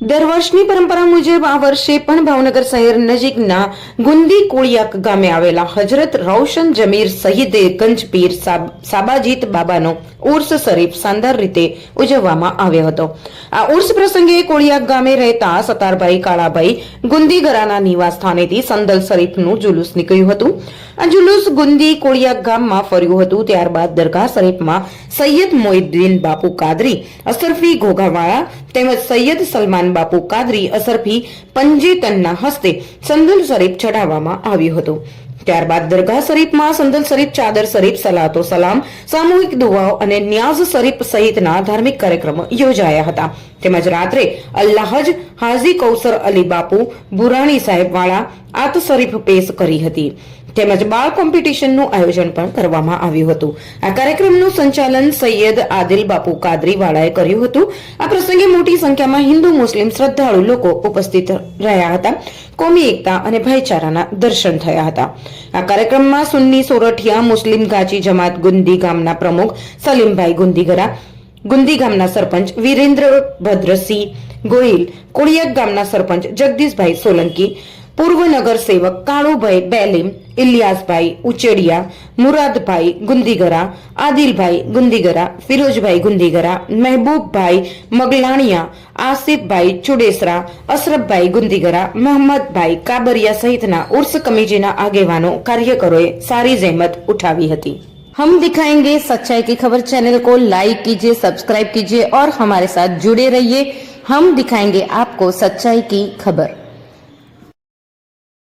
દર વર્ષની પરંપરા મુજબ આ વર્ષે પણ ભાવનગર શહેર નજીકના ગુંદી કોળિયાક ગામે આવેલા હજરત રોશન જમીર શહીદે ગંજ પીર સાબાજીત બાબાનો ઉર્સ શરીફ શાનદાર રીતે ઉજવવામાં આવ્યો હતો। આ ઉર્સ પ્રસંગે કોળિયાક ગામે રહેતા સતારભાઈ કાળાભાઈ ગુંદીગરાના નિવાસ સ્થાનેથી સંદલ શરીફનું જુલુસ નીકળ્યું હતું। આ જુલુસ ગુંદી કોળિયાક ગામમાં ફર્યું હતું। ત્યારબાદ દરગાહ શરીફમાં સૈયદ મોઇદ્દીન બાપુ કાદરી અસરફી ઘોઘાવાળા તેમજ સૈયદ સલમાન બાપુ કાદરી અસરફી પંજેતનના હસ્તે સંદલ શરીફ ચઢાવવામાં આવ્યું હતું। ત્યારબાદ દરગાહ શરીફમાં સંદલ શરીફ, ચાદર શરીફ, સલાતો સલામ, સામૂહિક દુઆઓ અને ન્યાઝ શરીફ સહિતના ધાર્મિક કાર્યક્રમો યોજાયા હતા। તેમજ રાત્રે અલ્લાહજ હાજી કૌસર અલી બાપુ બુરાણી સાહેબ વાળા આત શરીફ પેશ કરી હતી। તેમજ બાળ કોમ્પિટિશનનું આયોજન પણ કરવામાં આવ્યું હતું। આ કાર્યક્રમનું સંચાલન સૈયદ આદિલ બાપુ કાદરી વાળાએ કર્યું હતું। આ પ્રસંગે મોટી સંખ્યામાં હિન્દુ મુસ્લિમ શ્રદ્ધાળુ લોકો ઉપસ્થિત રહ્યા હતા। કોમી એકતા અને ભાઈચારાના દર્શન થયા હતા। આ કાર્યક્રમમાં સુન્ની સોરઠિયા મુસ્લિમ ગાચી જમાત ગુંદી ગામના પ્રમુખ સલીમભાઈ ગુંદીગરા, ગુંદી ગામના સરપંચ વિરેન્દ્ર ભદ્રસિંહ ગોહિલ, કોળિયાક ગામના સરપંચ જગદીશભાઈ સોલંકી, પૂર્વ નગર સેવક કાળુભાઈ બેલીમ, ઇલિયાસભાઈ ઉચેડિયા, મુરાદભાઈ ગુંદીગરા, આદિલભાઈ ગુંદીગરા, ફિરોજભાઈ ગુંદીગરા, મહેબૂબભાઈ મગલાણિયા, આસિફભાઈ ચુડેસરા, અશરફભાઈ ગુંદીગરા, મોહમ્મદભાઈ કાબરિયા સહિતના ઉર્સ કમિટીના આગેવાનો કાર્યકરોએ સારી જહેમત ઉઠાવી હતી। हम दिखाएंगे सच्चाई की खबर चैनल को लाइक कीजिए, सब्सक्राइब कीजिए और हमारे साथ जुड़े रहिए। हम दिखाएंगे आपको सच्चाई की खबर।